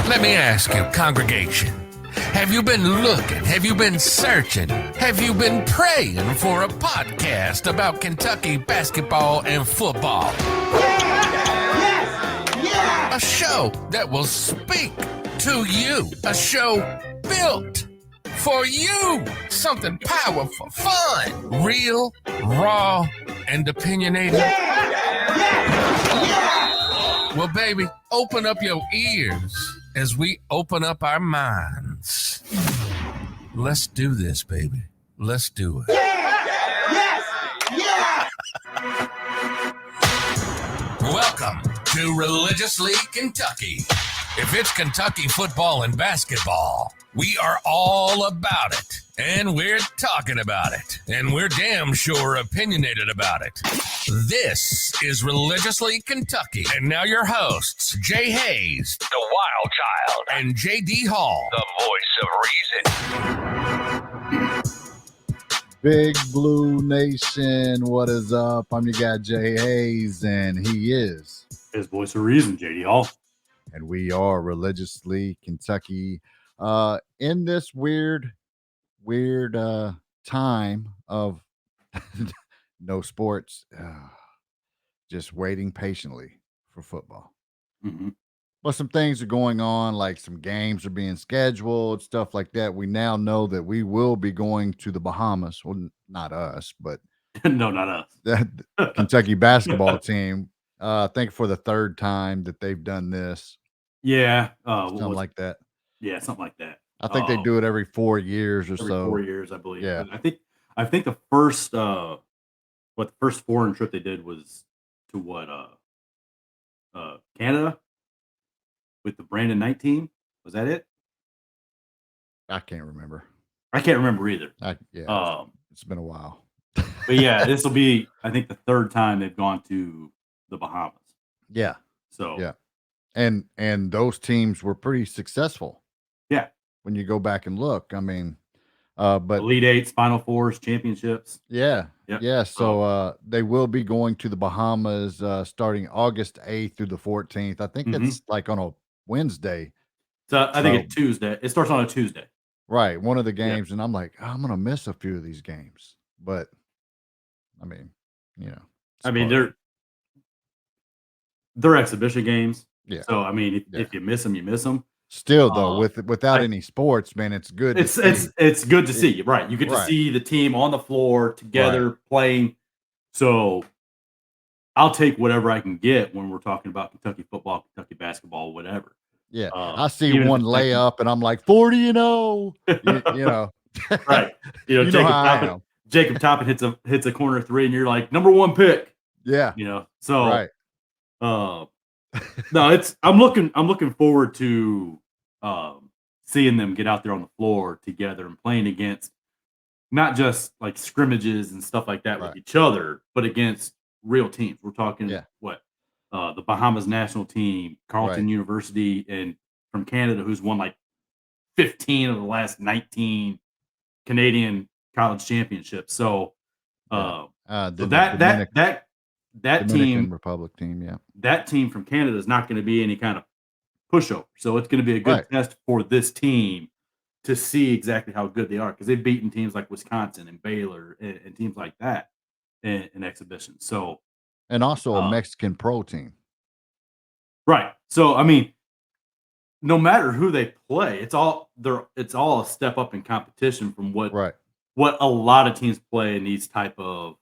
Let me ask you, congregation, have you been looking? Have you been searching? Have you been praying for a podcast about Kentucky basketball and football? A show that will speak to you. A show built for you. Something powerful, fun, real, raw, and opinionated. Well, baby, open up your ears as we open up our minds. Let's do this, baby. Let's do it. Welcome to Religiously Kentucky. If it's Kentucky football and basketball, we are all about it. And we're talking about it. And we're damn sure opinionated about it. This is Religiously Kentucky. And now your hosts, Jay Hayes, the Wild Child, and J.D. Hall, the voice of reason. Big Blue Nation, what is up? I'm your guy, Jay Hayes, and he is his voice of reason, J.D. Hall. And we are Religiously Kentucky. In this weird time of no sports, just waiting patiently for football. Mm-hmm. But some things are going on, like some games are being scheduled, stuff like that. We now know that we will be going to the Bahamas. Well, not us, but no, not us. The Kentucky basketball team. I think for the third time that they've done this. Yeah. Something like that. Yeah, something like that. I think they do it every 4 years or so. 4 years, I believe. Yeah. I think the first the first foreign trip they did was to Canada with the Brandon Knight team. Was that it? I can't remember. I can't remember either. It's been a while. But yeah, this will be, I think, the third time they've gone to the Bahamas. Yeah. So yeah. And those teams were pretty successful. Yeah. When you go back and look, I mean, but Elite Eights, Final Fours, championships. Yeah. Yep. Yeah. So they will be going to the Bahamas starting August 8th through the 14th. I think it's like on a Wednesday. So I think it's Tuesday. It starts on a Tuesday. Right. One of the games. Yep. And I'm like, I'm going to miss a few of these games. But I mean, they're exhibition games. Yeah. So I mean, if you miss them, you miss them. Still though, without any sports, man, it's good. It's good to see. Right. You get to see the team on the floor together playing. So I'll take whatever I can get when we're talking about Kentucky football, Kentucky basketball, whatever. Yeah. I see one layup and I'm like 40-0. you know. Right. Jacob Toppin hits a corner three and you're like, number one pick. Yeah. So right. No, I'm looking forward to seeing them get out there on the floor together and playing against not just like scrimmages and stuff like that with each other, but against real teams. We're talking the Bahamas national team, Carleton University, and from Canada, who's won like 15 of the last 19 Canadian college championships. So that Dominican team, Republic team, that team from Canada is not going to be any kind of pushover. So it's going to be a good test for this team to see exactly how good they are, because they've beaten teams like Wisconsin and Baylor and teams like that in exhibitions. So and also a Mexican pro team, right? So I mean, no matter who they play, it's all a step up in competition from what a lot of teams play in these type of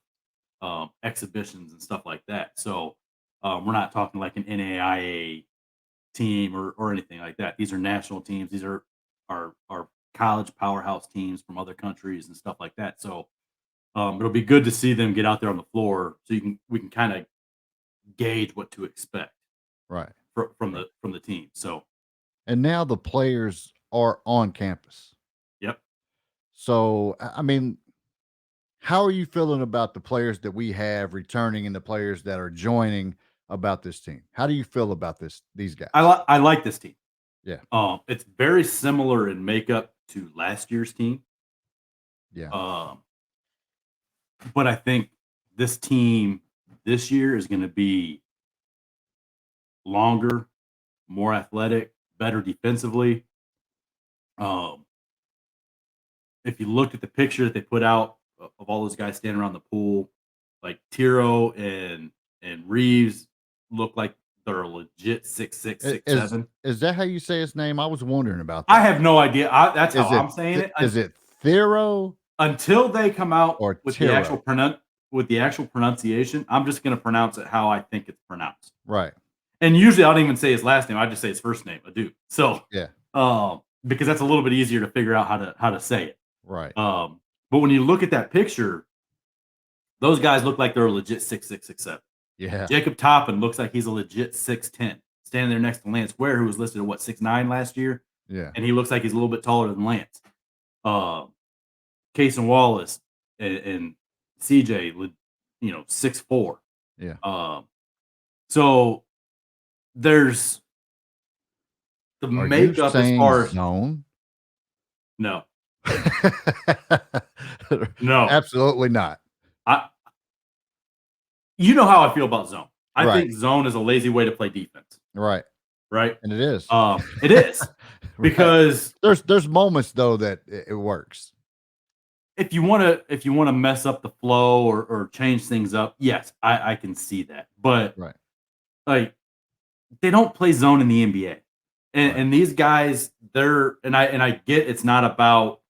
exhibitions and stuff like that. So we're not talking like an NAIA team or anything like that. These are national teams. These are college powerhouse teams from other countries and stuff like that. So it'll be good to see them get out there on the floor so we can kind of gauge what to expect from the team. So and now the players are on campus. Yep. So I mean, how are you feeling about the players that we have returning and the players that are joining about this team? How do you feel about these guys? I like this team. Yeah. It's very similar in makeup to last year's team. Yeah. But I think this team this year is going to be longer, more athletic, better defensively. If you looked at the picture that they put out of all those guys standing around the pool, like Tiro and Reeves look like they're a legit 6'6", 6'7". Is that how you say his name? I was wondering about that. I have no idea. That's how I'm saying it. Is it Thero? Until they come out or with Tiro? the actual pronunciation, I'm just going to pronounce it how I think it's pronounced. Right. And usually I don't even say his last name. I just say his first name, Adu. So yeah, because that's a little bit easier to figure out how to say it. Right. But when you look at that picture, those guys look like they're a legit 6'6", 6'7". Yeah. Jacob Toppin looks like he's a legit 6'10", standing there next to Lance Ware, who was listed at 6'9" last year. Yeah. And he looks like he's a little bit taller than Lance. Case and Wallace and CJ, 6'4". Yeah. So there's the Are makeup you saying as far as zone? No. No. Absolutely not. You know how I feel about zone. I Right. think zone is a lazy way to play defense. Right. Right? And it is. It is. Because there's moments though that it works. If you want to mess up the flow or change things up, yes, I can see that. But Right. like they don't play zone in the NBA. And Right. and these guys, I get it's not about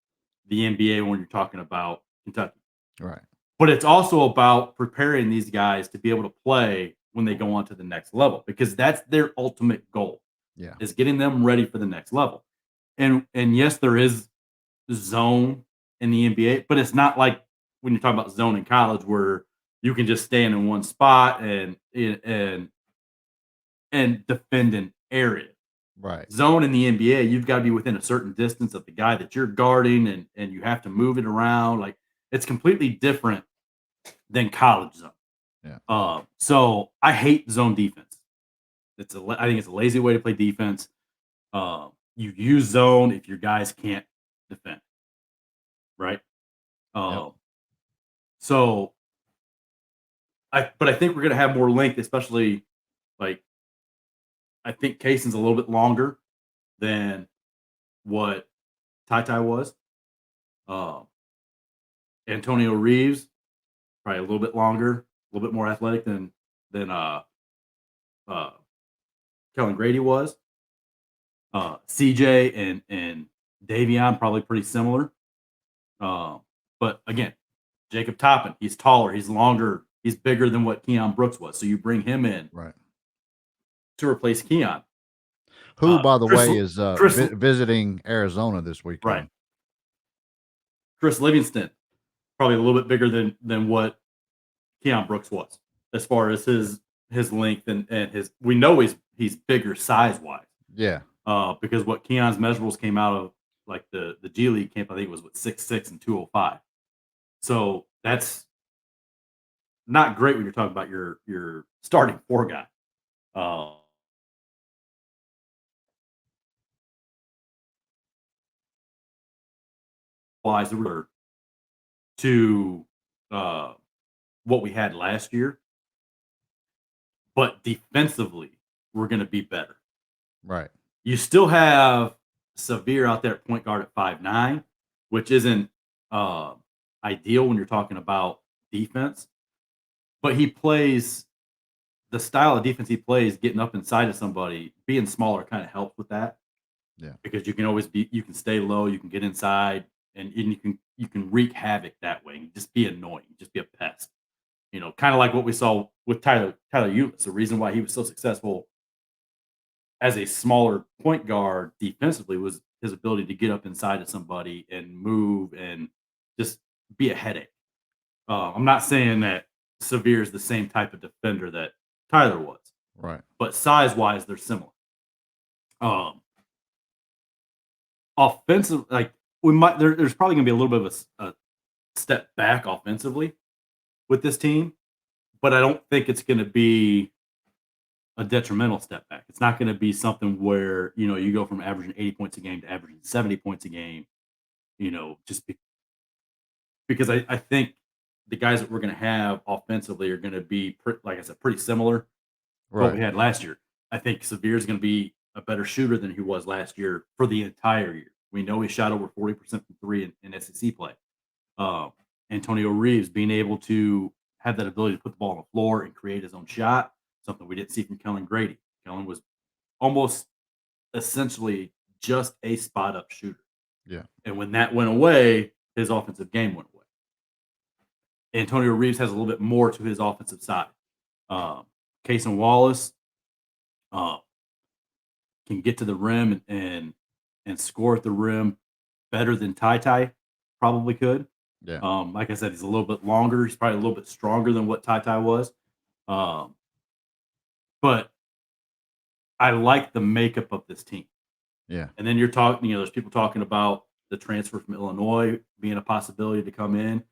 the NBA when you're talking about Kentucky. Right. But it's also about preparing these guys to be able to play when they go on to the next level, because that's their ultimate goal. Yeah. Is getting them ready for the next level. And yes, there is zone in the NBA, but it's not like when you're talking about zone in college where you can just stand in one spot and defend an area. Right. Zone in the NBA, you've got to be within a certain distance of the guy that you're guarding, and you have to move it around. Like it's completely different than college zone. Yeah. So I hate zone defense. I think it's a lazy way to play defense. You use zone if your guys can't defend. Right. Yep. So I think we're gonna have more length, especially like I think Kaysen's a little bit longer than what Ty was. Antonio Reeves, probably a little bit longer, a little bit more athletic than Kellen Grady was. CJ and Davion probably pretty similar. But again, Jacob Toppin, he's taller, he's longer, he's bigger than what Keon Brooks was. So you bring him in Right. to replace Keon. Who, by the way, is visiting Arizona this weekend. Right. Chris Livingston, probably a little bit bigger than what Keon Brooks was as far as his length and his. We know he's bigger size wise. Yeah. Because what Keon's measurables came out of, like the G League camp, I think it was 6'6" and 205. So that's not great when you're talking about your starting four guy. To what we had last year, but defensively we're going to be better. Right. You still have Severe out there at point guard at 5'9", which isn't ideal when you're talking about defense, but he plays the style of defense he plays, getting up inside of somebody, being smaller kind of helps with that. Yeah. Because you can stay low, you can get inside, and you can wreak havoc that way. And just be annoying, just be a pest. Kind of like what we saw with Tyler Ulis. The reason why he was so successful as a smaller point guard defensively was his ability to get up inside of somebody and move and just be a headache. I'm not saying that Severe is the same type of defender that Tyler was. Right. But size-wise, they're similar. Offensive, like there's probably going to be a little bit of a step back offensively with this team, but I don't think it's going to be a detrimental step back. It's not going to be something where you go from averaging 80 points a game to averaging 70 points a game. Because I think the guys that we're going to have offensively are going to be, like I said, pretty similar to what we had last year. I think Severe is going to be a better shooter than he was last year for the entire year. We know he shot over 40% from three in SEC play. Antonio Reeves being able to have that ability to put the ball on the floor and create his own shot, something we didn't see from Kellen Grady. Kellen was almost essentially just a spot up shooter. Yeah. And when that went away, his offensive game went away. Antonio Reeves has a little bit more to his offensive side. Cason Wallace can get to the rim and score at the rim better than Ty probably could. Yeah. Like I said, he's a little bit longer. He's probably a little bit stronger than what Ty was. But I like the makeup of this team. Yeah. And then you're talking, there's people talking about the transfer from Illinois being a possibility to come in.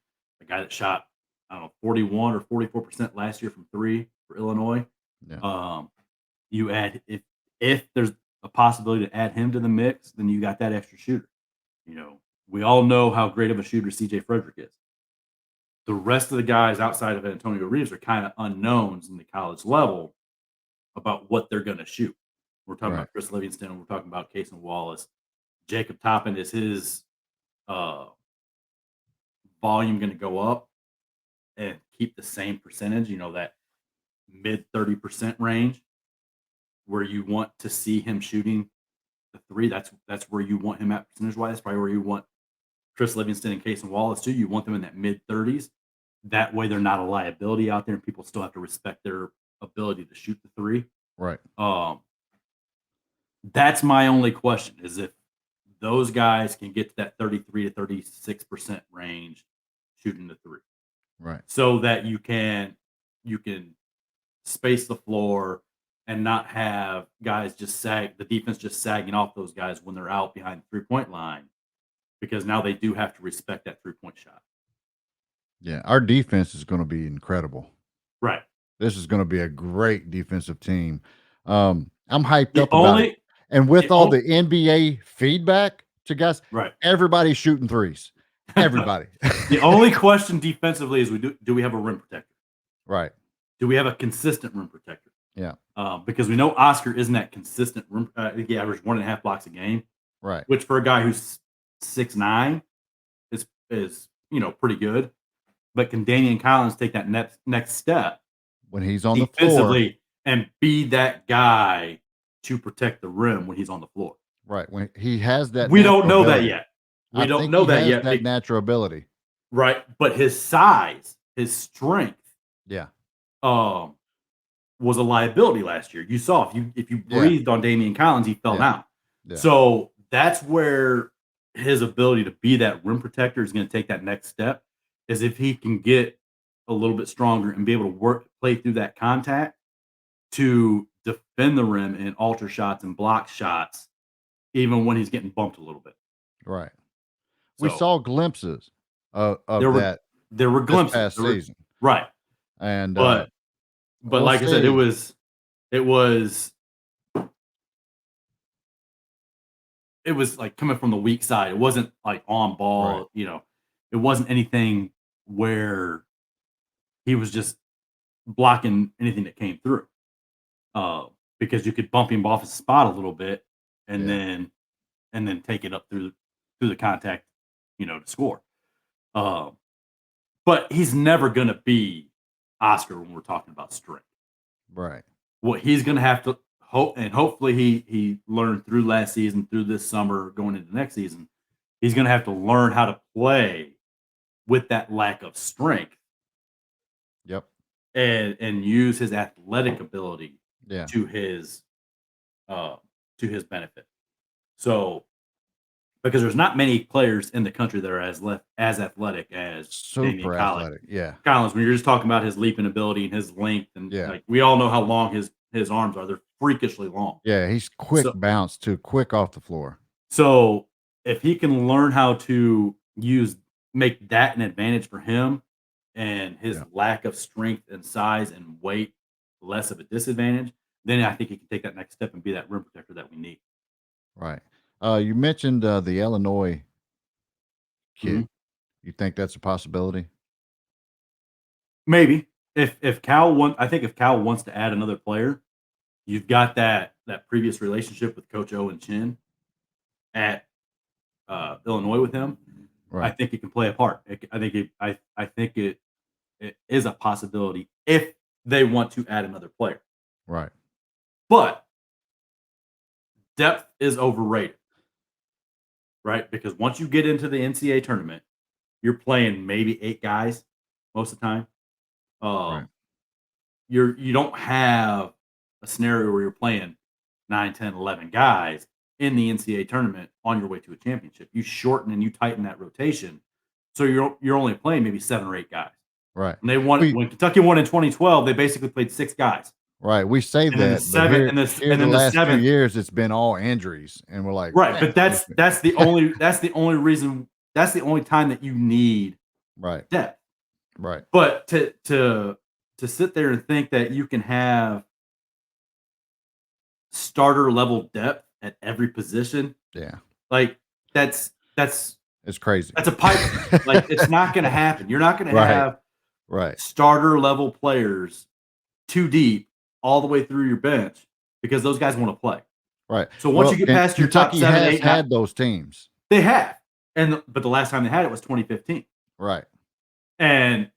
A guy that shot, 41 or 44% last year from three for Illinois. Yeah. You add, if there's a possibility to add him to the mix, then you got that extra shooter. We all know how great of a shooter CJ Frederick is. The rest of the guys outside of Antonio Reeves are kind of unknowns in the college level about what they're going to shoot. We're talking about Chris Livingston. We're talking about Cason Wallace. Jacob Toppin, is his volume going to go up and keep the same percentage, that mid 30% range where you want to see him shooting the three? That's where you want him at percentage-wise. That's probably where you want Chris Livingston and Cason Wallace too. You want them in that mid 30s. That way they're not a liability out there and people still have to respect their ability to shoot the three. Right. That's my only question, is if those guys can get to that 33 to 36% range shooting the three. Right. So that you can space the floor and not have guys just the defense just sagging off those guys when they're out behind the 3-point line, because now they do have to respect that 3-point shot. Yeah, our defense is going to be incredible. Right. This is going to be a great defensive team. I'm hyped up about it. And with all the NBA feedback to guys, right, everybody's shooting threes. Everybody. The only question defensively is do we have a rim protector? Right. Do we have a consistent rim protector? Yeah. Because we know Oscar isn't that consistent rim. I think he averaged 1.5 blocks a game. Right. Which for a guy who's 6'9" is pretty good. But can Damian Collins take that next step when he's on defensively the floor and be that guy to protect the rim when he's on the floor? Right. When he has that, we don't know that yet. We don't know that yet. That natural ability. Right. But his size, his strength, yeah, was a liability last year. You saw if you breathed on Damian Collins, he fell down. Yeah. So that's where his ability to be that rim protector is going to take that next step, is if he can get a little bit stronger and be able to play through that contact to defend the rim and alter shots and block shots, even when he's getting bumped a little bit. Right. So, we saw glimpses of that. There were glimpses past season. Right. And but like I said, it was like coming from the weak side. It wasn't like on ball, right. It wasn't anything where he was just blocking anything that came through. Because you could bump him off his spot a little bit and then take it up through the contact, to score. But he's never going to be Oscar when we're talking about strength. Right. What he's going to have to hope, and hopefully he learned through last season, through this summer, going into next season, he's going to have to learn how to play with that lack of strength. Yep. And use his athletic ability to his benefit. So, because there's not many players in the country that are as athletic as super athletic. Yeah. Collins, when you're just talking about his leaping ability and his length, and like we all know how long his arms are. They're freakishly long. Yeah, he's quick bounce too, quick off the floor. So if he can learn how to make that an advantage for him, and his lack of strength and size and weight less of a disadvantage, then I think he can take that next step and be that rim protector that we need. Right. You mentioned the Illinois kid. Mm-hmm. You think that's a possibility? Maybe. If Cal wants to add another player, you've got that that previous relationship with Coach O and Chin at Illinois with him, I think it can play a part. I think it is a possibility if they want to add another player. Right. But depth is overrated, right? Because once you get into the NCAA tournament, you're playing maybe 8 guys most of the time. Right. You don't have a scenario where you're playing 9, 10, 11 guys in the NCAA tournament on your way to a championship. You shorten and you tighten that rotation, so you're only playing maybe 7 or 8 guys. Right. And they won when Kentucky won in 2012. They basically played 6 guys. Right. We say And then that, the but seven- here, and the- here and the then the last few seventh- years, it's been all injuries, and we're like, Right, man, but that's the only reason. That's the only time that you need right. depth. Right. But to sit there and think that you can have starter level depth at every position, Yeah. like that's It's crazy. That's a pipe. Like, it's not going to happen. You're not going to have starter level players too deep all the way through your bench because those guys want to play. Right. So once you get past your Kentucky top 7, has 8, had those teams. they have. But the last time they had it was 2015. Right. And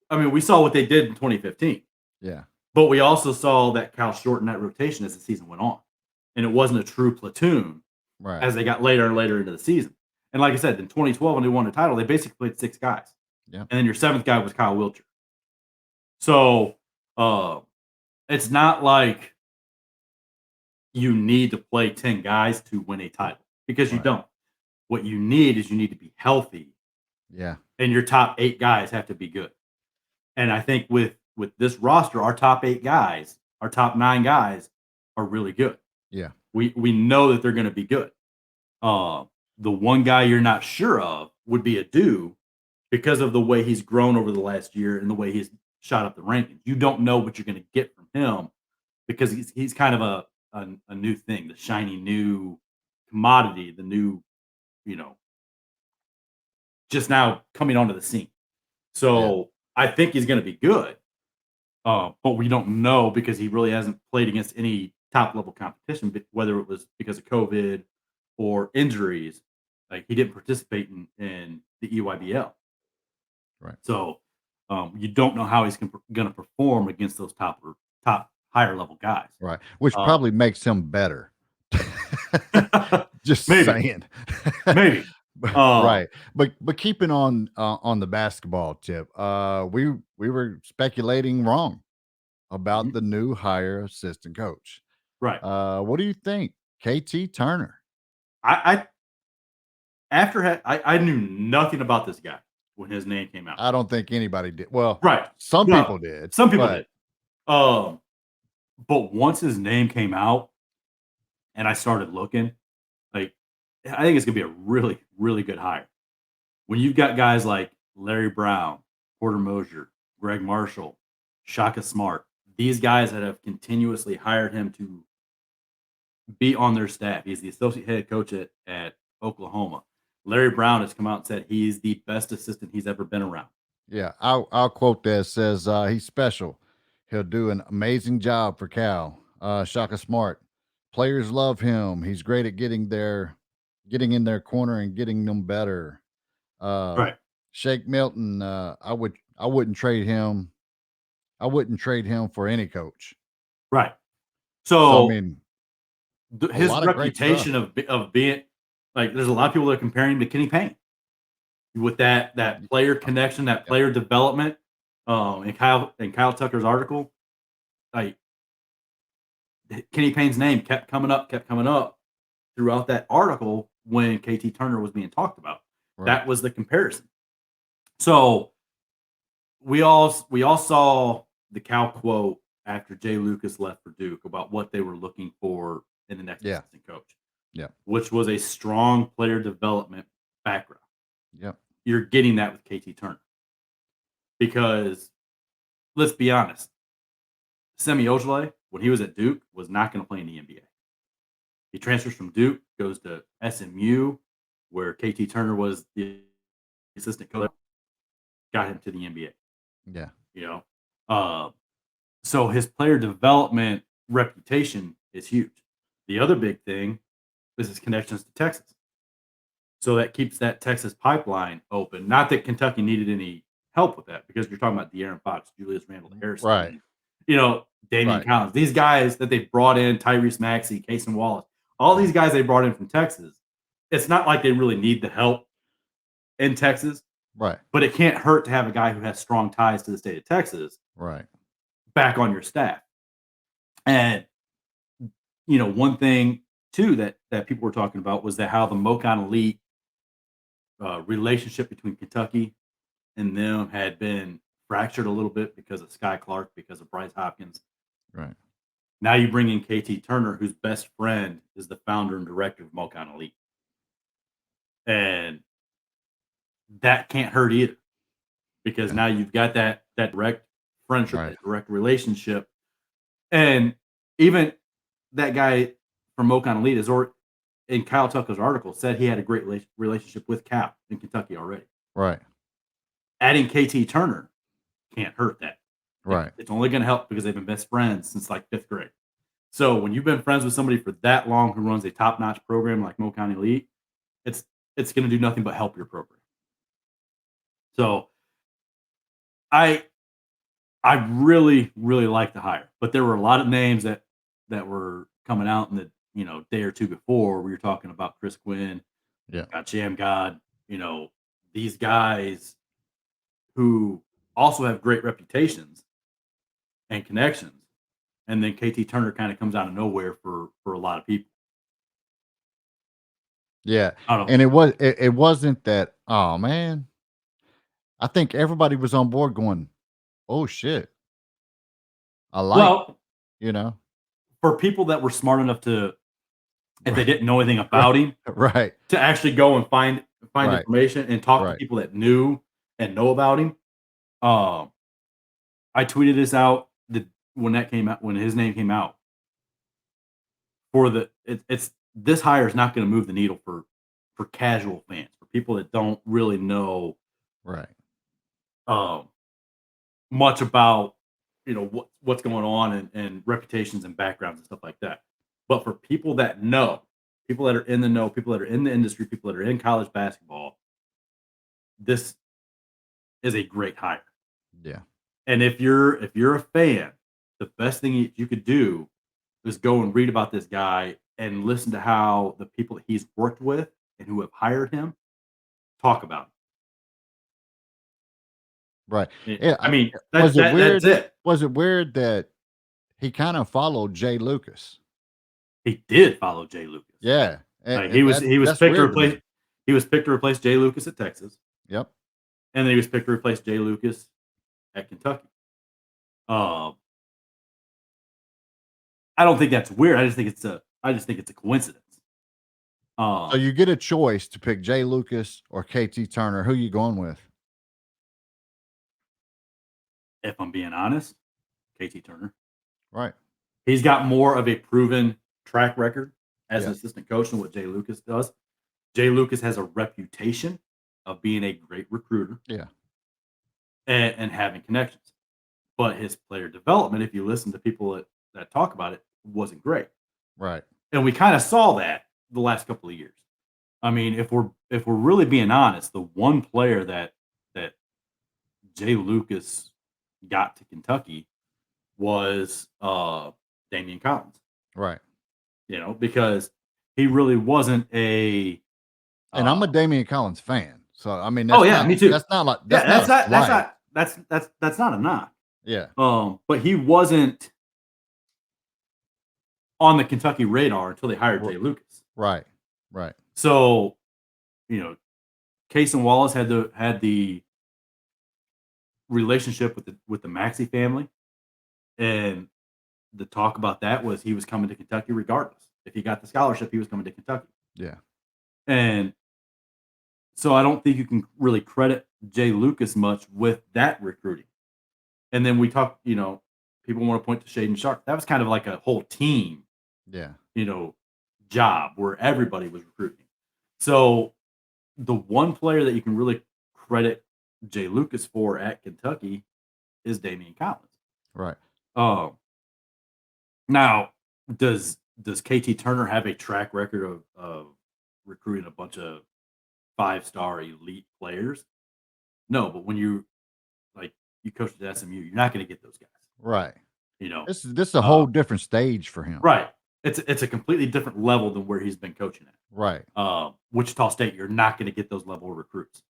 I mean, we saw what they did in 2015. Yeah. But we also saw that Cal shortened that rotation as the season went on. And it wasn't a true platoon as they got later and later into the season. And like I said, in 2012, when they won the title, they basically played 6 guys. Yeah. And then your 7th guy was Kyle Wilcher. So it's not like you need to play 10 guys to win a title because you don't. What you need is you need to be healthy. Yeah. And your top 8 guys have to be good. And I think with this roster, our top 8 guys, our top 9 guys are really good. Yeah. We know that they're going to be good. The one guy you're not sure of would be Adu because of the way he's grown over the last year and the way he's shot up the rankings. You don't know what you're going to get from him because he's kind of a new thing, the shiny new commodity, the new, just now coming onto the scene. So I think he's going to be good, but we don't know because he really hasn't played against any top level competition, whether it was because of COVID or injuries. Like, he didn't participate in the EYBL. Right. So you don't know how he's going to perform against those top higher level guys. Right. Which probably makes him better. Just maybe. saying. Maybe. Right. But keeping on the basketball tip, we were speculating wrong about the new hire assistant coach. Right. What do you think? KT Turner. I knew nothing about this guy when his name came out. I don't think anybody did. Well, right. Some people did. Some people did. But once his name came out and I started looking, like, I think it's going to be a really, really good hire. When you've got guys like Larry Brown, Porter Mosier, Greg Marshall, Shaka Smart, these guys that have continuously hired him to be on their staff. He's the associate head coach at Oklahoma. Larry Brown has come out and said he's the best assistant he's ever been around. Yeah, I'll quote that. It says he's special. He'll do an amazing job for Cal. Shaka Smart. Players love him. He's great at getting in their corner and getting them better. Right. Shake Milton, I wouldn't trade him. I wouldn't trade him for any coach. Right. So I mean, his reputation of being, like, there's a lot of people that are comparing him to Kenny Payne with that player connection, that player development. In Kyle Tucker's article, like, Kenny Payne's name kept coming up throughout that article when KT Turner was being talked about. Right. That was the comparison. So we all saw the Cal quote after Jay Lucas left for Duke about what they were looking for in the next assistant coach. Yeah. Which was a strong player development background. Yep. You're getting that with KT Turner. Because let's be honest, Semi Ojeleye, when he was at Duke, was not going to play in the NBA. He transfers from Duke, goes to SMU, where KT Turner was the assistant coach, got him to the NBA. Yeah. So his player development reputation is huge. The other big thing is his connections to Texas. So that keeps that Texas pipeline open. Not that Kentucky needed any help with that, because you're talking about De'Aaron Fox, Julius Randle Harrison, Right. Damian Right. Collins. These guys that they brought in, Tyrese Maxey, Cason Wallace, all these guys they brought in from Texas. It's not like they really need the help in Texas. Right. But it can't hurt to have a guy who has strong ties to the state of Texas back on your staff. And, one thing, too, that people were talking about was that how the Mocon Elite relationship between Kentucky and them had been fractured a little bit because of Sky Clark, because of Bryce Hopkins. Right. Now you bring in KT Turner, whose best friend is the founder and director of Mocon Elite. And that can't hurt either, because now you've got that direct friendship, that direct relationship. And even that guy from Mocon Elite is, or in Kyle Tucker's article, said he had a great relationship with Cal in Kentucky already. Right. Adding KT Turner can't hurt that. Right. It's only going to help because they've been best friends since like 5th grade. So when you've been friends with somebody for that long who runs a top-notch program like Mocon Elite, it's going to do nothing but help your program. So I really, really like the hire, but there were a lot of names that were coming out in the day or two before. We were talking about Chris Quinn, got Jam God, these guys who also have great reputations and connections, and then KT Turner kind of comes out of nowhere for a lot of people. Yeah, and it wasn't that. Oh man, I think everybody was on board going, "Oh shit, I like." For people that were smart enough to, if they didn't know anything about him, to actually go and find information and talk to people that knew and know about him. I tweeted this out when that came out, when his name came out. It's this hire is not going to move the needle for casual fans, for people that don't really know much about what's going on and reputations and backgrounds and stuff like that. But for people that know, people that are in the know, people that are in the industry, people that are in college basketball, this is a great hire. Yeah. And if you're a fan, the best thing you could do is go and read about this guy and listen to how the people that he's worked with and who have hired him talk about him. Right. Yeah, I mean, that's it. Was it weird that he kind of followed Jay Lucas? He did follow Jay Lucas. Yeah. He was picked to replace Jay Lucas at Texas. Yep. And then he was picked to replace Jay Lucas at Kentucky. I don't think that's weird. I just think it's a coincidence. So you get a choice to pick Jay Lucas or KT Turner. Who are you going with? If I'm being honest, KT Turner. Right. He's got more of a proven track record as an assistant coach than what Jay Lucas does. Jay Lucas has a reputation of being a great recruiter. Yeah. And having connections. But his player development, if you listen to people that talk about it, wasn't great. Right. And we kind of saw that the last couple of years. I mean, if we're really being honest, the one player that Jay Lucas got to Kentucky was Damian Collins. Right. Because he really wasn't a. And I'm a Damian Collins fan, so I mean, me too. That's not like that's not a knock. Yeah. But he wasn't on the Kentucky radar until they hired Jay Lucas. Right. Right. So, Cason Wallace had the relationship with the Maxey family, and the talk about that was he was coming to Kentucky regardless. If he got the scholarship, he was coming to Kentucky. Yeah. And so I don't think you can really credit Jay Lucas much with that recruiting. And then we talk, people want to point to Shaden Sharp. That was kind of like a whole team, job where everybody was recruiting. So the one player that you can really credit Jay Lucas for at Kentucky is Damian Collins. Right. Now, does does KT Turner have a track record of recruiting a bunch of 5-star elite players? No, but when you coach at SMU, you're not going to get those guys. Right. You know, this is a whole different stage for him. Right. It's a completely different level than where he's been coaching at. Right. Wichita State, you're not going to get those level of recruits.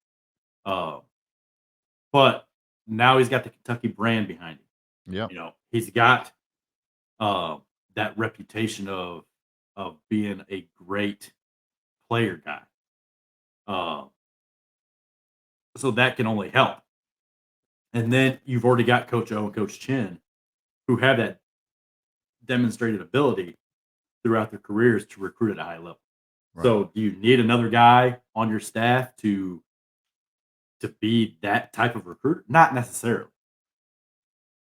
But now he's got the Kentucky brand behind him. Yeah. You know, he's got that reputation of being a great player guy. So that can only help. And then you've already got Coach O and Coach Chin, who have that demonstrated ability throughout their careers to recruit at a high level. Right. So do you need another guy on your staff to be that type of recruiter? Not necessarily.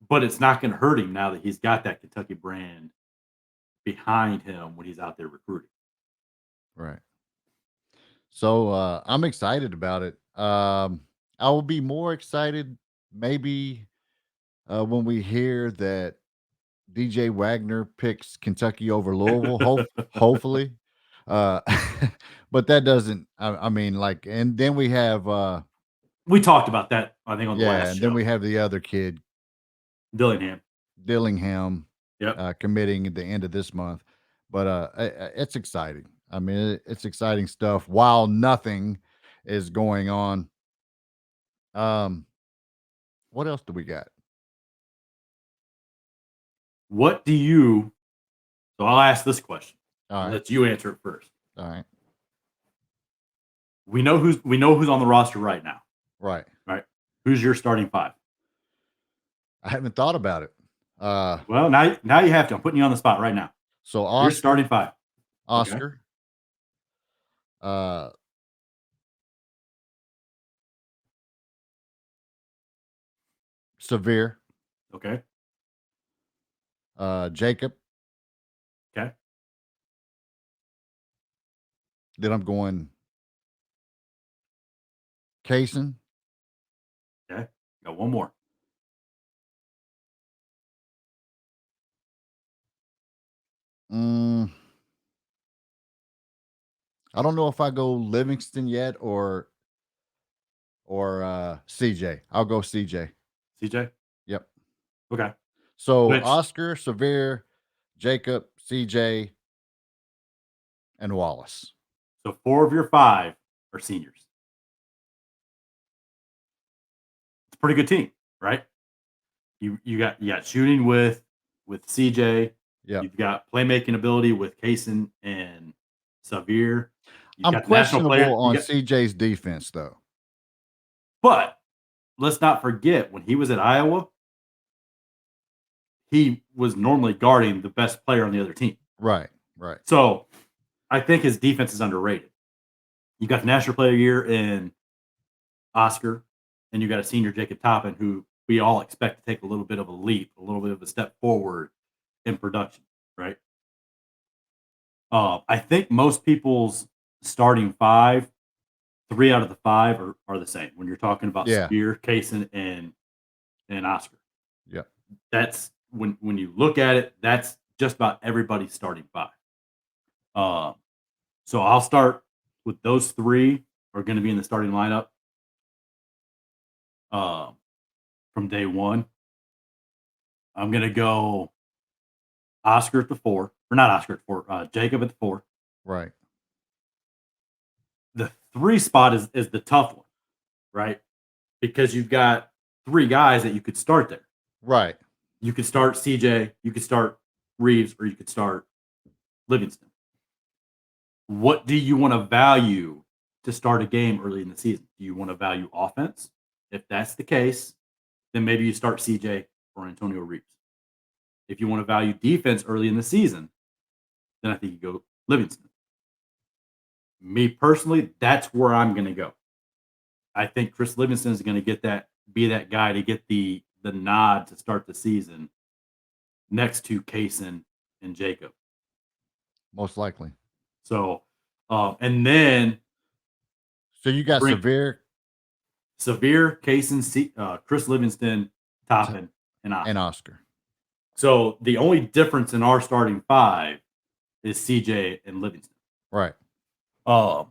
But it's not going to hurt him now that he's got that Kentucky brand behind him when he's out there recruiting. Right. So I'm excited about it. I will be more excited maybe when we hear that DJ Wagner picks Kentucky over Louisville, hopefully. But that doesn't, I mean, like, and then we have we talked about that, I think, on the last and show. Then we have the other kid, Dillingham, committing at the end of this month. But it's exciting. I mean, it's exciting stuff while nothing is going on. What else do we got? What do you? So I'll ask this question. All right. Let you answer it first. All right. We know who's on the roster right now. Right. Right. Who's your starting 5? I haven't thought about it. Well, now you have to. I'm putting you on the spot right now. So Oscar, your starting 5. Oscar. Okay. Severe. Okay. Jacob. Okay. Then I'm going Kaysen. Okay. Got one more. I don't know if I go Livingston yet or CJ. I'll go CJ. CJ? Yep. Okay. So Oscar, Severe, Jacob, CJ, and Wallace. So 4 of your 5 are seniors. It's a pretty good team, right? You got shooting with CJ. Yeah. You've got playmaking ability with Kaysen and Severe. I'm questionable on CJ's defense, though. But let's not forget, when he was at Iowa, he was normally guarding the best player on the other team. Right, right. So I think his defense is underrated. You got the National Player of the Year in Oscar, and you got a senior, Jacob Toppin, who we all expect to take a little bit of a leap, a little bit of a step forward in production, right? I think most people's starting 5, 3 out of the 5 are the same when you're talking about Spear, Kaysen, and Oscar. Yeah. That's when you look at it, that's just about everybody's starting 5. So I'll start with those 3 are going to be in the starting lineup from day one. I'm going to go Oscar at the 4, or not Oscar at 4, Jacob at the 4. Right. The 3 spot is the tough one, right? Because you've got 3 guys that you could start there. Right. You could start CJ, you could start Reeves, or you could start Livingston. What do you want to value to start a game early in the season? Do you want to value offense? If that's the case, then maybe you start CJ or Antonio Reeves. If you want to value defense early in the season, then I think you go Livingston. Me personally, that's where I'm going to go. I think Chris Livingston is going to be that guy to get the nod to start the season next to Kaysen and Jacob. Most likely. So, and then. So you got Severe, Kaysen, Chris Livingston, Toppin, and Oscar. And Oscar. So the only difference in our starting 5 is CJ and Livingston. Right. But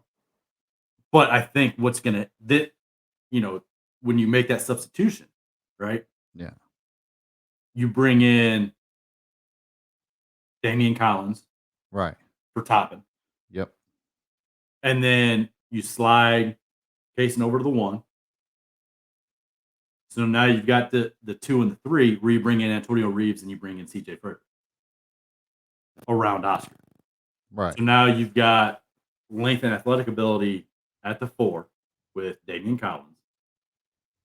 I think what's gonna when you make that substitution, right? Yeah. You bring in Damian Collins, right, for Toppin, yep, and then you slide Kaysen over to the 1. So now you've got the 2 and the 3, where you bring in Antonio Reeves and you bring in CJ Frederick around Oscar. right, So now you've got length and athletic ability at the 4 with Damian Collins,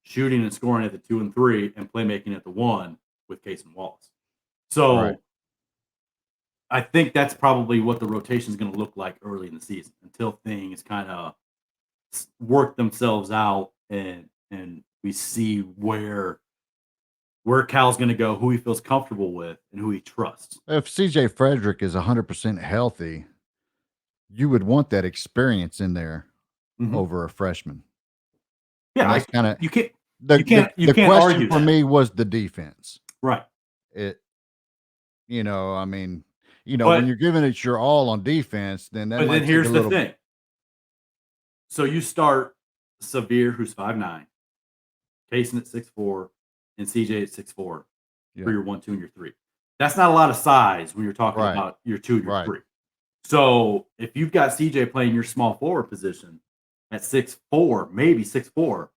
shooting and scoring at the 2 and 3, and playmaking at the 1 with Kaysen Wallace. So right. I think that's probably what the rotation is going to look like early in the season until things kind of work themselves out and we see where Cal's going to go, who he feels comfortable with, and who he trusts. If CJ Frederick is 100% healthy, you would want that experience in there over a freshman. Yeah, that's kind of you can't. The question argue for that. me was the defense. Right. I mean, when you're giving it your all on defense, then that. But might then here's take a the little... thing. So you start Severe, who's 5'9", Kaysen at 6'4", and CJ at 6'4" for your 1, 2, and your 3. That's not a lot of size when you're talking about your 2 and your 3. So if you've got CJ playing your small forward position at 6'4", maybe 6'4",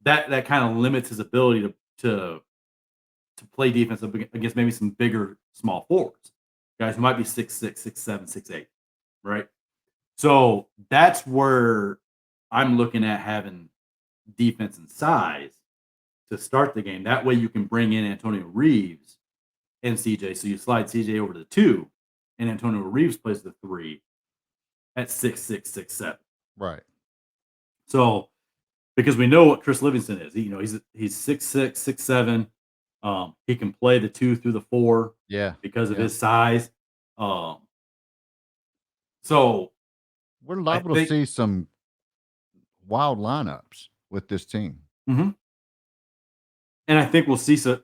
that kind of limits his ability to play defense against maybe some bigger small forwards, guys who might be 6'6", 6'7", 6'8", right? So that's where I'm looking at having defense and size to start the game. That way you can bring in Antonio Reeves and CJ. So you slide CJ over to the 2, and Antonio Reeves plays the 3 at 6'6", 6'7". Right. So because we know what Chris Livingston is, he's 6'6", 6'7". He can play the 2 through the 4, because of his size. So we're liable to see some wild lineups with this team. Mm-hmm. And I think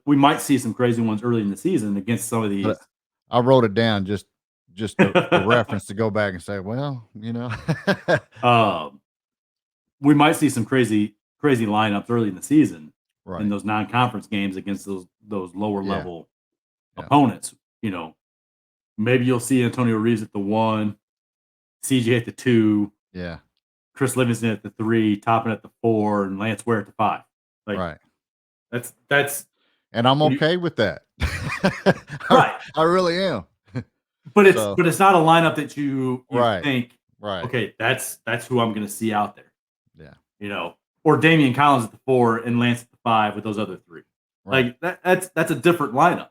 we might see some crazy ones early in the season against some of these. I wrote it down just a reference to go back and say, well, we might see some crazy lineups early in the season in those non-conference games against those lower level opponents. Maybe you'll see Antonio Reeves at the 1, CJ at the 2, Chris Livingston at the 3, Toppin at the 4, and Lance Ware at the 5. That's and I'm okay with that. Right. I really am. But it's not a lineup that you think, right, okay, that's who I'm going to see out there. Yeah. Or Damian Collins at the 4 and Lance at the 5 with those other 3. Right. Like that's a different lineup.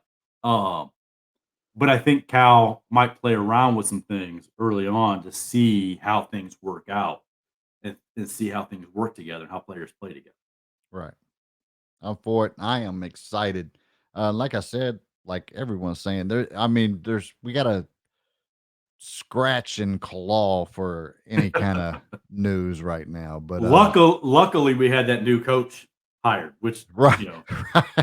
But I think Cal might play around with some things early on to see how things work out and see how things work together and how players play together. Right. I'm for it. I am excited. Like I said, like everyone's saying, we got to scratch and claw for any kind of news right now. But luckily, we had that new coach hired, which I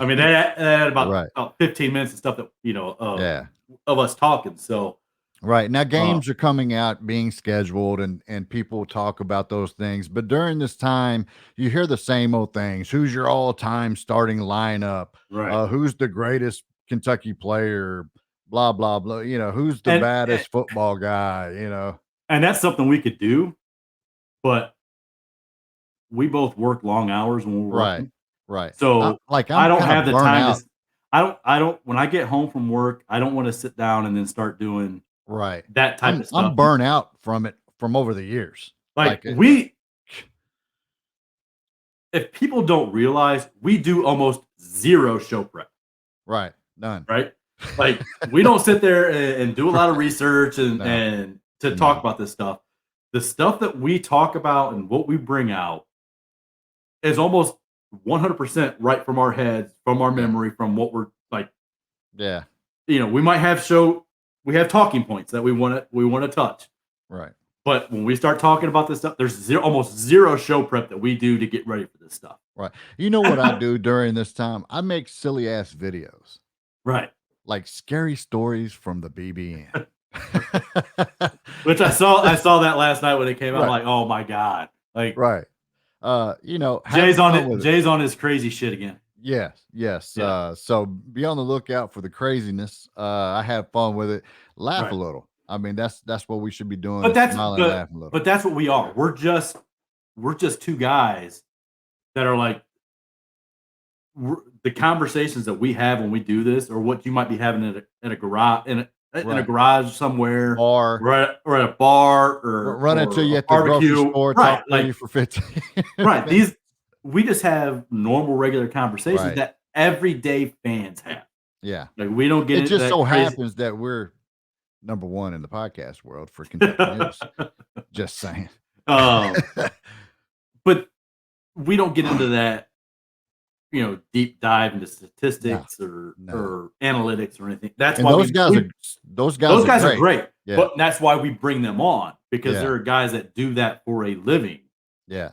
mean, they had about 15 minutes of stuff that of us talking. So now games are coming out, being scheduled, and people talk about those things. But during this time, you hear the same old things. Who's your all-time starting lineup? Right. Who's the greatest Kentucky player? Blah blah blah. Who's the baddest football guy? And that's something we could do, but we both work long hours when we're working. Right. So I don't have the time to. I don't. When I get home from work, I don't want to sit down and then start doing that type of stuff. I'm burnt out from it from over the years. If people don't realize, we do almost zero show prep. Right. None. Right. Like we don't sit there and do a lot of research and to talk about this stuff. The stuff that we talk about and what we bring out is almost 100% right from our heads, from our memory, from what we're like. Yeah. We might have talking points that we want to touch. Right. But when we start talking about this stuff, there's almost zero show prep that we do to get ready for this stuff. Right. You know what I do during this time? I make silly ass videos. Right. Like scary stories from the BBN. Which I saw that last night when it came out. Right. I'm like, oh my God. Like, right. Jay's with it. on his crazy shit again. Yes. Yeah. So be on the lookout for the craziness. I have fun with it. Laugh a Right. little. I mean, that's what we should be doing, But is that's smile and laugh a little. but that's what we are. We're just two guys that are like, the conversations that we have when we do this, or what you might be having at a garage, in a Right. garage somewhere, Or or at a bar, or run into you a at the grocery barbecue. store, Right. talk to you for 15 Right. minutes. We just have normal, regular conversations Right. that everyday fans have. Yeah. Like, we don't get It into just that so crazy. happens that we're number one in the podcast world for Kentucky news. Just saying. But we don't get into that, deep dive into statistics or analytics or anything. That's And why those guys are great. Yeah. But that's why we bring them on, because Yeah. there are guys that do that for a living. Yeah.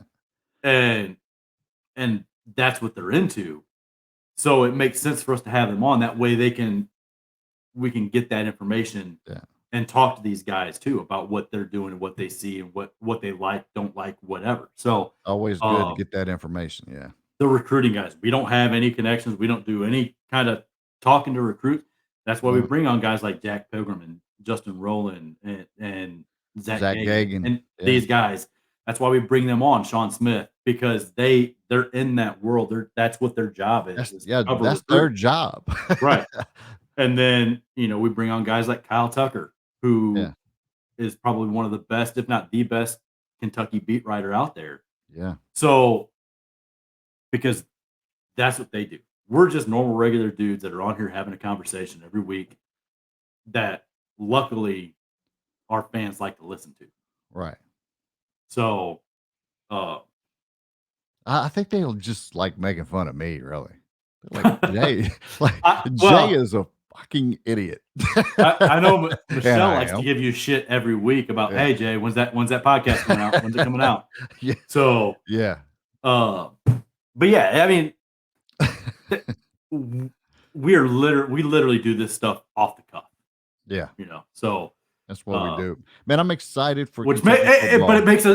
And that's what they're into. So it makes sense for us to have them on. That way we can get that information and talk to these guys too about what they're doing and what they see and what they like, don't like, whatever. So always good to get that information. Yeah. The recruiting guys, we don't have any connections. We don't do any kind of talking to recruit. That's why we bring on guys like Jack Pilgrim and Justin Rowland and Zach Gagan and these guys. That's why we bring them on, Sean Smith, because they're in that world. That's what their job is. That's their job. Right. And then, we bring on guys like Kyle Tucker, who is probably one of the best, if not the best, Kentucky beat writer out there. Yeah. So, because that's what they do. We're just normal, regular dudes that are on here having a conversation every week that luckily our fans like to listen to. Right. So, I think they'll just like making fun of me, really. Like Jay, Jay is a fucking idiot. I know Michelle likes to give you shit every week about, hey Jay, when's that podcast coming out? When's it coming out? Yeah. So but yeah, I mean, we literally do this stuff off the cuff. Yeah. So that's what we do. Man, I'm excited for but it makes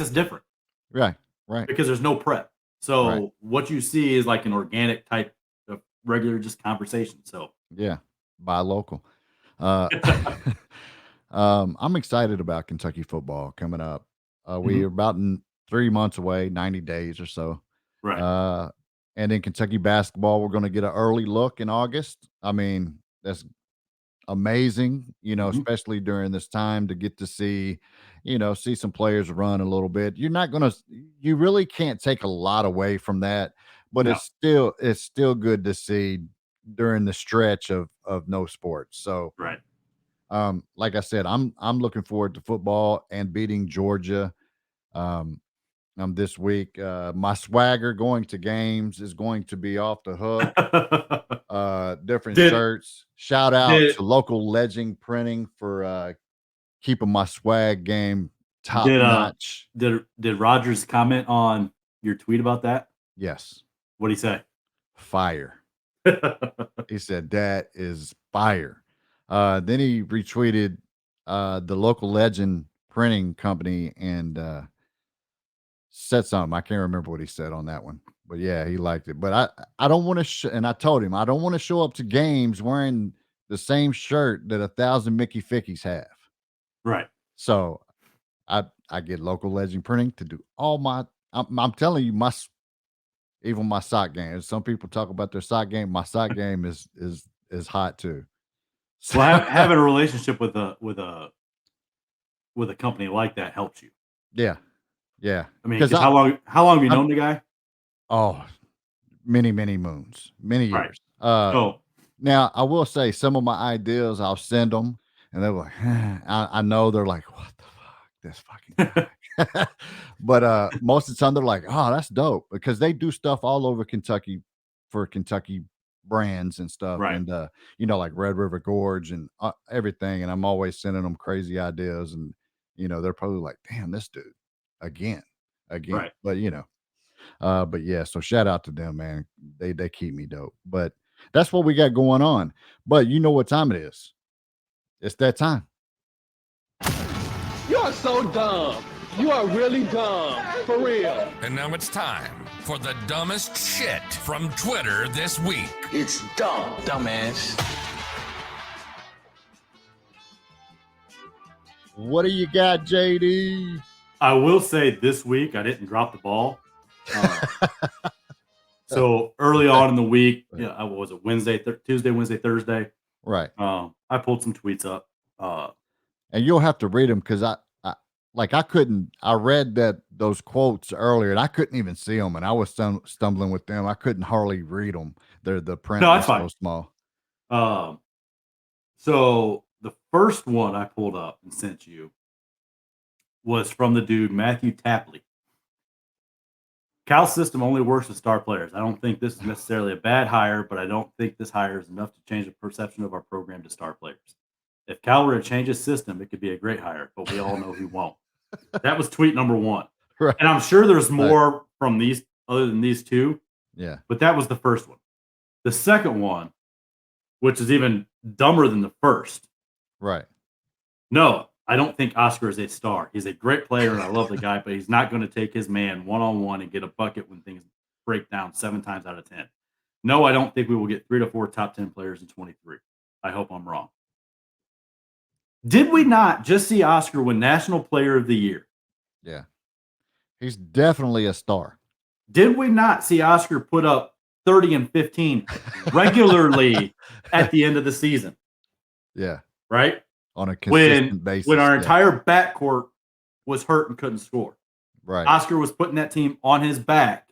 us different. Right. Because there's no prep. So what you see is like an organic type of regular just conversation. So yeah, buy local. I'm excited about Kentucky football coming up. We are about 3 months away, 90 days or so. Right. And in Kentucky basketball, we're going to get an early look in August. I mean, that's amazing, especially during this time to get to see some players run a little bit. You really can't take a lot away from that, but it's still good to see during the stretch of no sports. So, right. Like I said, I'm looking forward to football and beating Georgia. This week, my swagger going to games is going to be off the hook. Different shirts. Shout out to local Legend Printing for keeping my swag game top notch. Did Rogers comment on your tweet about that? Yes. What'd he say? Fire. He said that is fire. Then he retweeted the local Legend Printing company and said something. I can't remember what he said on that one, but yeah, he liked it. But I don't want to, and I told him I don't want to show up to games wearing the same shirt that 1,000 Mickey Fickies have. Right. So I get local Legend Printing to do all my. I'm telling you, even my sock game. Some people talk about their sock game. My sock game is hot too. So having a relationship with a company like that helps you. Yeah. Yeah. I mean, how long have you known the guy? Oh, many moons, many years. Right. Now I will say some of my ideas I'll send them, and they're like, I know they're like, what the fuck, this fucking guy. But most of the time they're like, oh, that's dope, because they do stuff all over Kentucky for Kentucky brands and stuff, right. And like Red River Gorge and everything. And I'm always sending them crazy ideas, and they're probably like, damn, this dude again. Right. But but yeah, so shout out to them, man. They keep me dope. But that's what we got going on. But you know what time it is? It's that time. You are so dumb. You are really dumb. For real. And now it's time for the dumbest shit from Twitter this week. It's dumb, dumbass. What do you got, JD? I will say this week I didn't drop the ball. So early on in the week, what was it, Tuesday, Wednesday, Thursday? Right. I pulled some tweets up. And you'll have to read them because I read those quotes earlier and I couldn't even see them, and I was stumbling with them. I couldn't hardly read them. The print was so small. So the first one I pulled up and sent you was from the dude Matthew Tapley. Cal's system only works with star players. I don't think this is necessarily a bad hire, but I don't think this hire is enough to change the perception of our program to star players. If Cal were to change his system, it could be a great hire, but we all know he won't. That was tweet number one. Right. And I'm sure there's more from these other than these two. Yeah. But that was the first one. The second one, which is even dumber than the first. Right. No, I don't think Oscar is a star. He's a great player and I love the guy, but he's not going to take his man one-on-one and get a bucket when things break down 7 times out of 10. No, I don't think we will get 3 to 4 top 10 players in 23. I hope I'm wrong. Did we not just see Oscar win National Player of the Year? Yeah. He's definitely a star. Did we not see Oscar put up 30 and 15 regularly at the end of the season? Yeah. Right? On a consistent basis. When our entire backcourt was hurt and couldn't score. Right. Oscar was putting that team on his back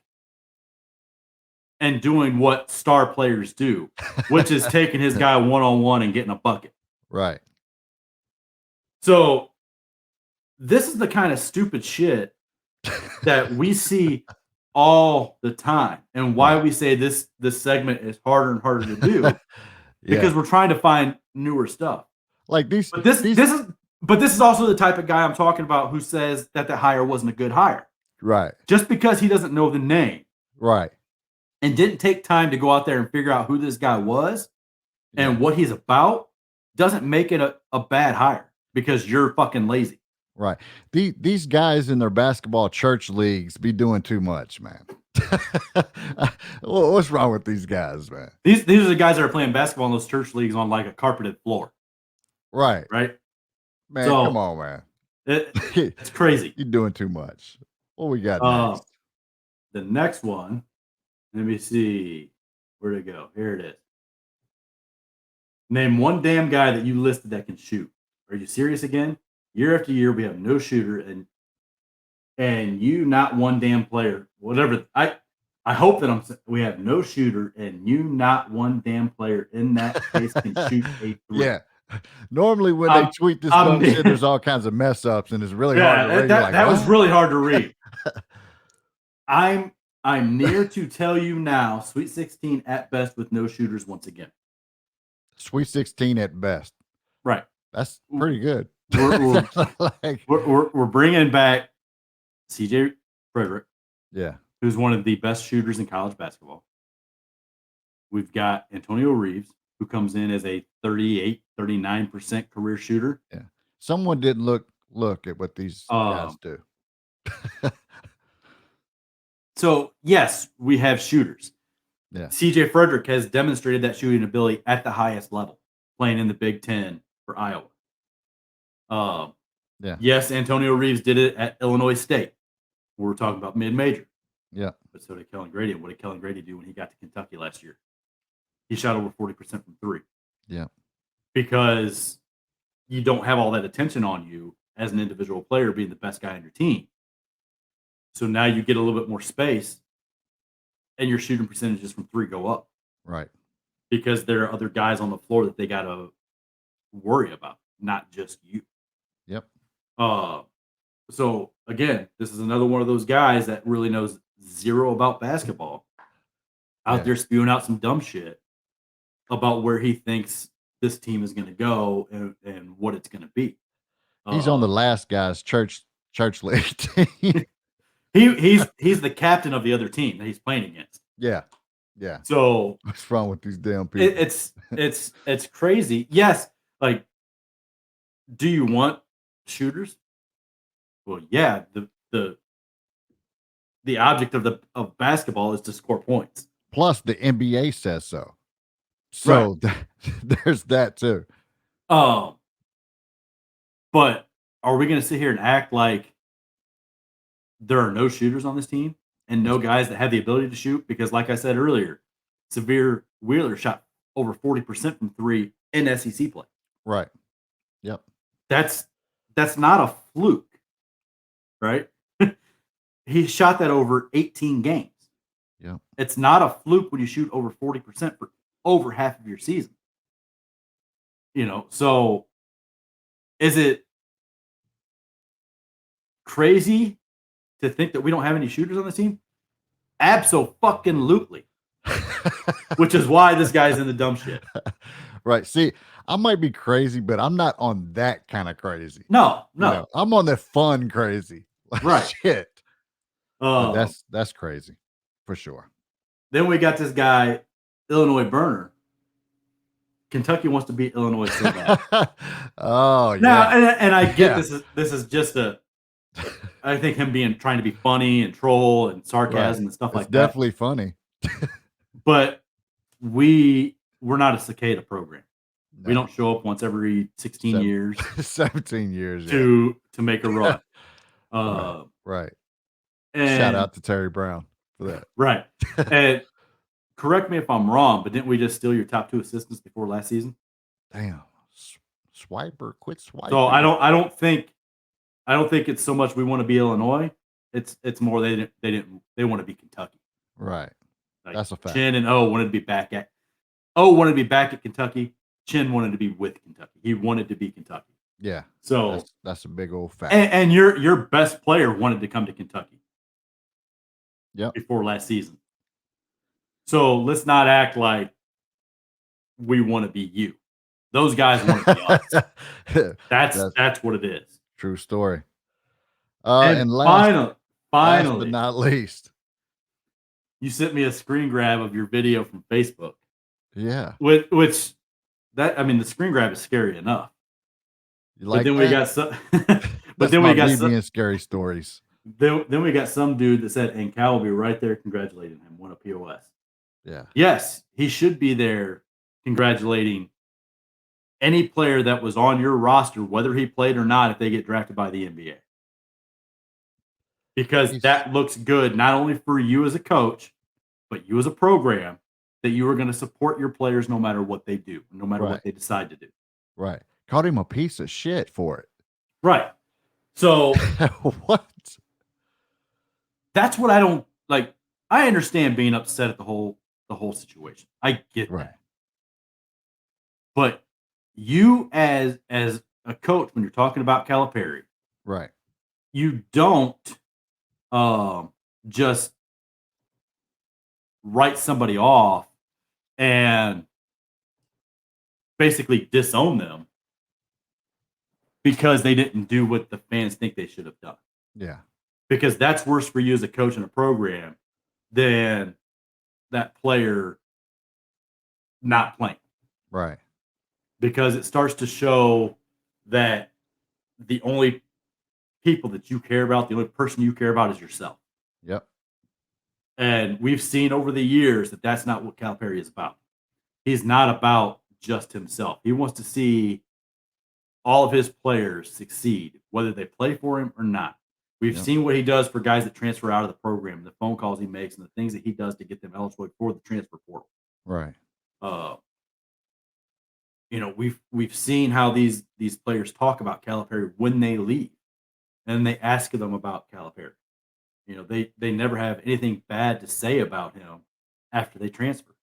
and doing what star players do, which is taking his guy one-on-one and getting a bucket. Right. So this is the kind of stupid shit that we see all the time, and why we say this segment is harder and harder to do because we're trying to find newer stuff. Like these, but this is also the type of guy I'm talking about who says that the hire wasn't a good hire. Right. Just because he doesn't know the name. Right. And didn't take time to go out there and figure out who this guy was and what he's about doesn't make it a bad hire. Because you're fucking lazy. Right. These guys in their basketball church leagues be doing too much, man. What's wrong with these guys, man? These are the guys that are playing basketball in those church leagues on like a carpeted floor. Right. Right? Man, come on, man. It's crazy. You're doing too much. What we got next? The next one, let me see. Where'd it go? Here it is. Name one damn guy that you listed that can shoot. Are you serious again? Year after year, we have no shooter, and you not one damn player. Whatever. I hope that we have no shooter, and you not one damn player in that case can shoot a 3. Yeah. Normally, when they tweet this dumb shit, there's all kinds of mess ups, and it's really hard to read. That was really hard to read. I'm near to tell you now, Sweet 16 at best with no shooters once again. Sweet 16 at best. Right. That's pretty good. We're bringing back CJ Frederick. Yeah. Who's one of the best shooters in college basketball. We've got Antonio Reeves, who comes in as a 38, 39% career shooter. Yeah. Someone didn't look at what these guys do. So, yes, we have shooters. Yeah. CJ Frederick has demonstrated that shooting ability at the highest level, playing in the Big Ten for Iowa. Yes, Antonio Reeves did it at Illinois State. We're talking about mid-major. Yeah. But so did Kellen Grady. And what did Kellen Grady do when he got to Kentucky last year? He shot over 40% from 3. Yeah. Because you don't have all that attention on you as an individual player being the best guy on your team. So now you get a little bit more space and your shooting percentages from 3 go up. Right. Because there are other guys on the floor that they got to worry about, not just you. Yep. So again, this is another one of those guys that really knows zero about basketball out there spewing out some dumb shit about where he thinks this team is going to go and what it's going to be. He's on the last guy's church league team. He's the captain of the other team that he's playing against. Yeah. Yeah. So what's wrong with these damn people? It's crazy. Yes. Like, do you want shooters? Well, yeah, the object of basketball is to score points. Plus, the NBA says so. So there's that too. But are we going to sit here and act like there are no shooters on this team and no guys that have the ability to shoot? Because, like I said earlier, Severe Wheeler shot over 40% from three in SEC play. Right. Yep. That's not a fluke, right? He shot that over 18 games. Yeah. It's not a fluke when you shoot over 40% for over half of your season. So is it crazy to think that we don't have any shooters on the team? Abso-fucking-lutely. Which is why this guy's in the dumb shit. Right. See, I might be crazy, but I'm not on that kind of crazy. No. I'm on the fun crazy. Right. Shit. That's crazy for sure. Then we got this guy, Illinois Burner. Kentucky wants to beat Illinois so bad. Oh, yeah. Now, and I get this is just I think him trying to be funny and troll and sarcasm and stuff like that. It's definitely funny. But we're not a cicada program. No. We don't show up once every 16 years. 17 years. To make a run. Right. And shout out to Terry Brown for that. Right. And correct me if I'm wrong, but didn't we just steal your top 2 assistants before last season? Damn. Swiper, quit swiping. So I don't think it's so much we want to be Illinois. It's more they want to be Kentucky. Right. Like that's a fact. Chin and wanted to be back at Kentucky. Chin wanted to be with Kentucky. He wanted to be Kentucky. Yeah. So that's a big old fact. And your best player wanted to come to Kentucky. Yep. Before last season. So let's not act like we want to be you. Those guys want to be us. That's what it is. True story. And last finally, but not least, you sent me a screen grab of your video from Facebook. Yeah. Which the screen grab is scary enough. You like but then that? we got some. But then we got some scary stories. Then we got some dude that said, and Cal will be right there congratulating him. Won a POS. Yeah. Yes, he should be there congratulating any player that was on your roster, whether he played or not, if they get drafted by the NBA. Because that looks good, not only for you as a coach, but you as a program, that you are going to support your players no matter what they do, no matter what they decide to do. Right. Called him a piece of shit for it. Right. So what? That's what I don't like. I understand being upset at the whole situation. I get that. But you as a coach, when you're talking about Calipari, right, you don't just write somebody off and basically disown them because they didn't do what the fans think they should have done. Yeah. Because that's worse for you as a coach in a program than that player not playing. Right. Because it starts to show that the only people that you care about, the only person you care about is yourself. Yep. And we've seen over the years that that's not what Calipari is about. He's not about just himself. He wants to see all of his players succeed, whether they play for him or not. We've seen what he does for guys that transfer out of the program, the phone calls he makes, and the things that he does to get them eligible for the transfer portal. Right. We've seen how these players talk about Calipari when they leave, and they ask them about Calipari. They never have anything bad to say about him after they transfer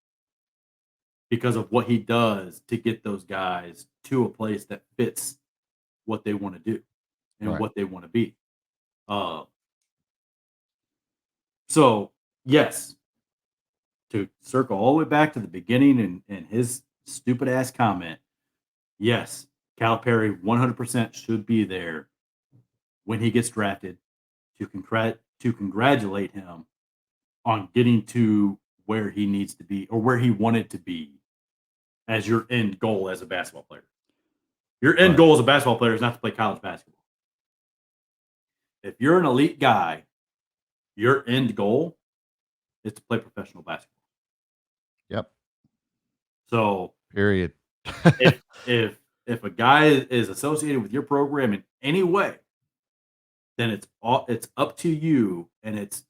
because of what he does to get those guys to a place that fits what they want to do and what they want to be. So yes, to circle all the way back to the beginning and his stupid ass comment, yes, Calipari 100% should be there when he gets drafted to congratulate him on getting to where he needs to be or where he wanted to be as your end goal as a basketball player. Your end goal as a basketball player is not to play college basketball. if you're an elite guy, your end goal is to play professional basketball. Yep. So period. if a guy is associated with your program in any way, then it's up to you, and it's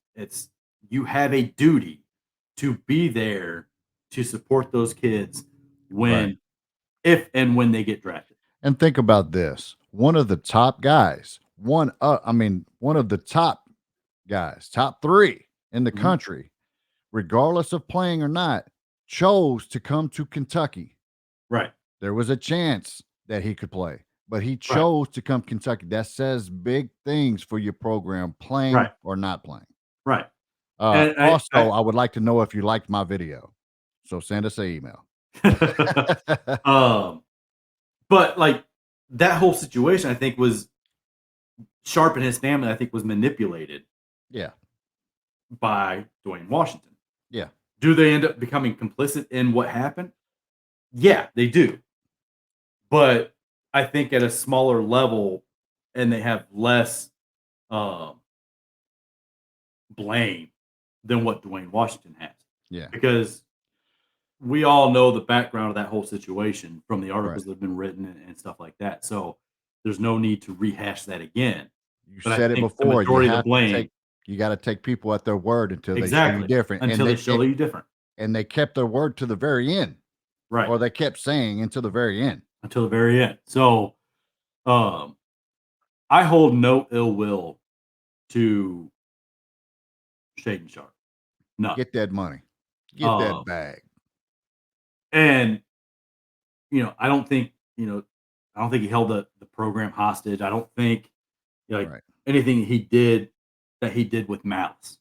you have a duty to be there to support those kids when if and when they get drafted. And think about this. One of the top guys, one of the top guys, top 3 in the country, regardless of playing or not, chose to come to Kentucky. Right. There was a chance that he could play, but he chose to come to Kentucky. That says big things for your program, playing or not playing. Right. I would like to know if you liked my video. So send us an email. But like that whole situation, I think, was Sharp and his family, I think, was manipulated. Yeah. By Dwayne Washington. Yeah. Do they end up becoming complicit in what happened? Yeah, they do. But I think at a smaller level, and they have less blame than what Dwayne Washington has. Yeah. Because we all know the background of that whole situation from the articles that have been written and stuff like that. So there's no need to rehash that again. You said it before. You got to take people at their word until they show you different. Until they show you different. And they kept their word to the very end. Right. Or they kept saying until the very end. Until the very end. So I hold no ill will to Shaden Sharp. No. Get that money. Get that bag. And, I don't think he held the program hostage. I don't think anything he did with malice.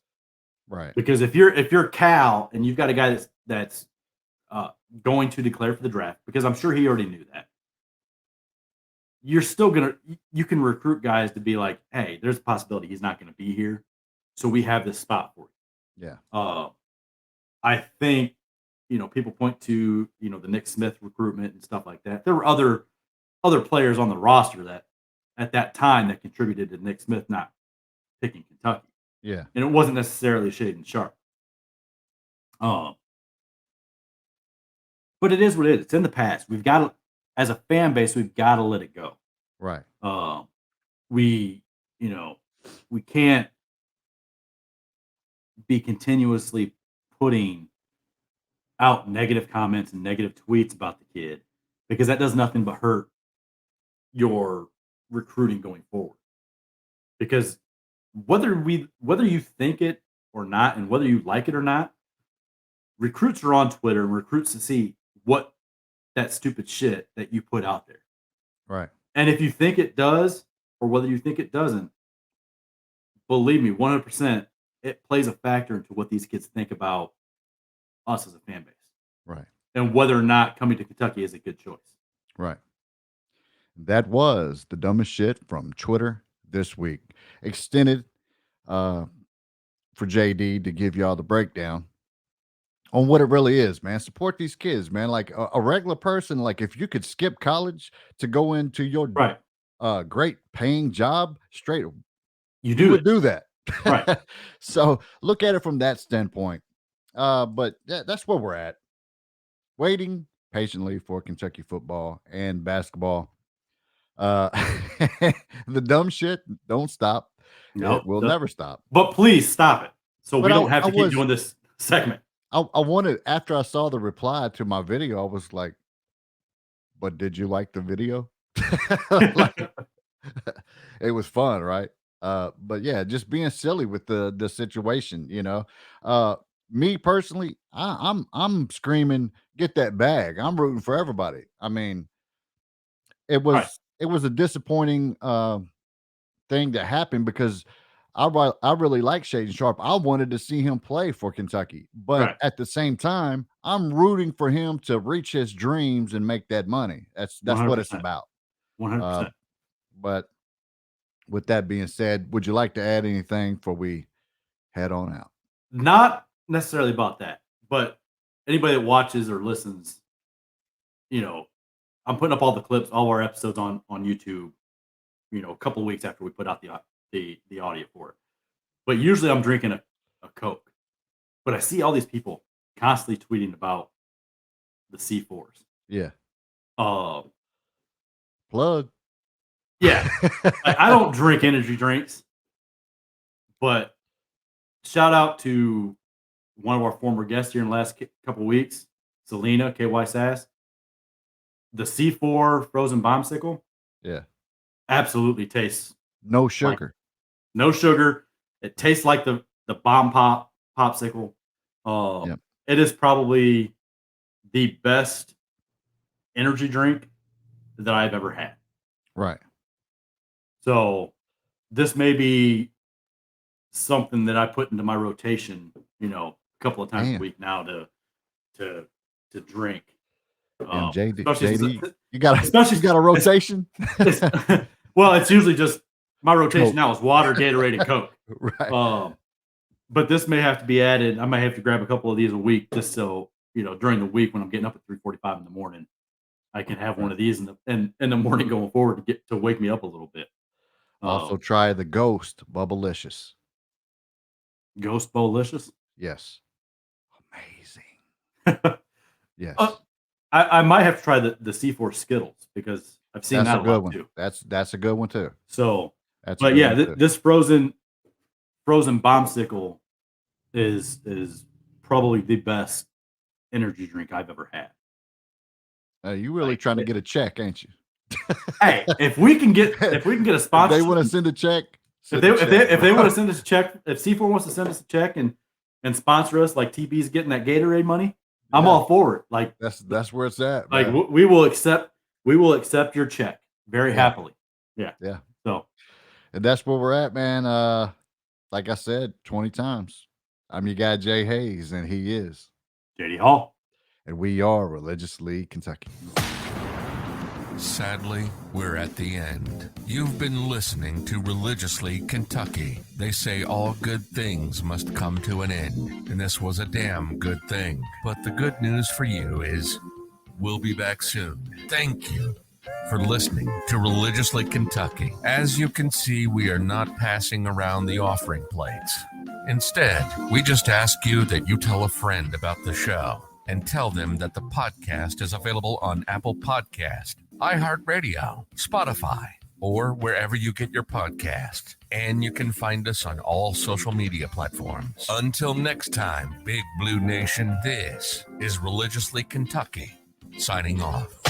Right. Because if you're Cal and you've got a guy that's going to declare for the draft, because I'm sure he already knew that, you're still you can recruit guys to be like, hey, there's a possibility he's not going to be here, so we have this spot for you. Yeah. I think people point to the Nick Smith recruitment and stuff like that. There were other players on the roster that at that time that contributed to Nick Smith not picking Kentucky. Yeah. And it wasn't necessarily Shaden Sharp. But it is what it is. It's in the past. We've got to, as a fan base, we've got to let it go. Right. We can't be continuously putting out negative comments and negative tweets about the kid, because that does nothing but hurt your recruiting going forward. Because whether you think it or not, and whether you like it or not, recruits are on Twitter and recruits to see what that stupid shit that you put out there. Right. And if you think it does, or whether you think it doesn't, believe me, 100%, it plays a factor into what these kids think about us as a fan base. Right. And whether or not coming to Kentucky is a good choice. Right. That was the dumbest shit from Twitter this week. Extended for JD to give y'all the breakdown on what it really is, man. Support these kids, man. Like a regular person, like if you could skip college to go into your great paying job straight, you would do that. Right. So look at it from that standpoint. But that's where we're at. Waiting patiently for Kentucky football and basketball. The dumb shit don't stop. No, we'll never stop. But please stop it, so we don't have to keep doing this segment. I wanted, after I saw the reply to my video, I was like, "But did you like the video?" It was fun, right? But yeah, just being silly with the situation, me personally, I'm screaming, "Get that bag!" I'm rooting for everybody. I mean, it was a disappointing thing that happened, because I really like Shaden Sharp. I wanted to see him play for Kentucky, but at the same time, I'm rooting for him to reach his dreams and make that money. That's 100%. What it's about. 100%. But with that being said, would you like to add anything before we head on out? Not necessarily about that, but anybody that watches or listens, I'm putting up all the clips, all our episodes on YouTube, a couple of weeks after we put out the the audio for it. But usually I'm drinking a Coke. But I see all these people constantly tweeting about the C4s. Yeah. Plug. Yeah. I don't drink energy drinks, but shout out to one of our former guests here in the last couple weeks, Selena, KY Sass. The C4 frozen bombsicle. Yeah. Absolutely tastes. No sugar. No sugar. It tastes like the bomb popsicle. It is probably the best energy drink that I've ever had. Right. So this may be something that I put into my rotation, a couple of times a week now to drink. JD, you got a rotation. Well, it's usually just my rotation Coke. Now is water, Gatorade, and Coke. Right. But this may have to be added. I might have to grab a couple of these a week just so during the week when I'm getting up at 3:45 in the morning, I can have one of these in the morning going forward to wake me up a little bit. Also, try the Ghost Bubblicious. Ghost Bubblicious? Yes. Amazing. Yes. I might have to try the C4 Skittles because I've seen that a good one too. That's a good one too. So, this frozen bombsicle is probably the best energy drink I've ever had. You really trying to get a check, ain't you? Hey, if we can get a sponsor, they want to send a check. If they want to send us a check, if C4 wants to send us a check and sponsor us, like TB's getting that Gatorade money, I'm all for it. Like that's where it's at. Like we will accept your check very happily. Yeah. Yeah. So, and that's where we're at, man. Like I said 20 times, I'm your guy Jay Hayes, and he is JD Hall, and we are Religiously Kentucky. Sadly, we're at the end. You've been listening to Religiously Kentucky. They say all good things must come to an end, and this was a damn good thing. But the good news for you is we'll be back soon. Thank you for listening to Religiously Kentucky. As you can see, we are not passing around the offering plates. Instead, we just ask you that you tell a friend about the show and tell them that the podcast is available on Apple Podcast, iHeartRadio, Spotify, or wherever you get your podcasts. And you can find us on all social media platforms. Until next time, Big Blue Nation, this is Religiously Kentucky, signing off.